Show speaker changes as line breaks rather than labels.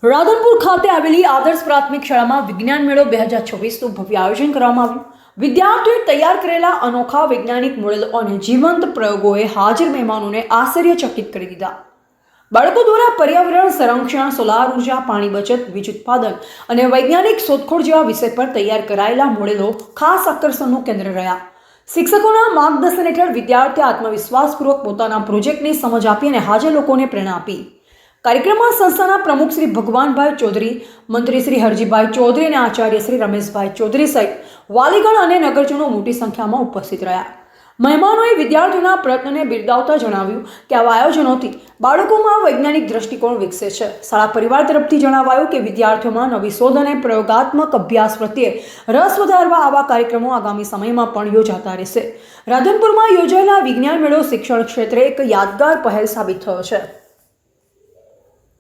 રાધનપુર ખાતે આવેલી આદર્શ પ્રાથમિક શાળામાં વિજ્ઞાન મેળો 2026નું ભવ્ય આયોજન કરવામાં આવ્યું। વિદ્યાર્થીઓએ તૈયાર કરેલા અનોખા વૈજ્ઞાનિક મોડેલો અને જીવંત પ્રયોગોએ હાજર મહેમાનોને આશ્ચર્યચકિત કરી દીધા। બાળકો દ્વારા પર્યાવરણ સંરક્ષણ, સોલાર ઉર્જા, પાણી બચત, વીજ ઉત્પાદન અને વૈજ્ઞાનિક શોધખોળ જેવા વિષય પર તૈયાર કરાયેલા મોડેલો ખાસ આકર્ષણનું કેન્દ્ર રહ્યા। શિક્ષકોના માર્ગદર્શન હેઠળ વિદ્યાર્થીઓ આત્મવિશ્વાસપૂર્વક પોતાના પ્રોજેક્ટની સમજ આપી અને હાજર લોકોને પ્રેરણા આપી। કાર્યક્રમમાં સંસ્થાના પ્રમુખ શ્રી ભગવાનભાઈ ચૌધરી, મંત્રી શ્રી હરજીભાઈ ચૌધરી અને આચાર્ય શ્રી રમેશભાઈ ચૌધરી સહિત વાલીગણ અને નગરજનો મોટી સંખ્યામાં ઉપસ્થિત રહ્યા। મહેમાનોએ વિદ્યાર્થીઓના પ્રયત્નને બિરદાવતા જણાવ્યું કે આવા આયોજનોથી બાળકોમાં વૈજ્ઞાનિક દ્રષ્ટિકોણ વિકસે છે। શાળા પરિવાર તરફથી જણાવાયું કે વિદ્યાર્થીઓમાં નવી શોધ અને પ્રયોગાત્મક અભ્યાસ પ્રત્યે રસ વધારવા આવા કાર્યક્રમો આગામી સમયમાં પણ યોજાતા રહેશે। રાધનપુરમાં યોજાયેલા વિજ્ઞાન મેળો શિક્ષણ ક્ષેત્રે એક યાદગાર પહેલ સાબિત થયો છે।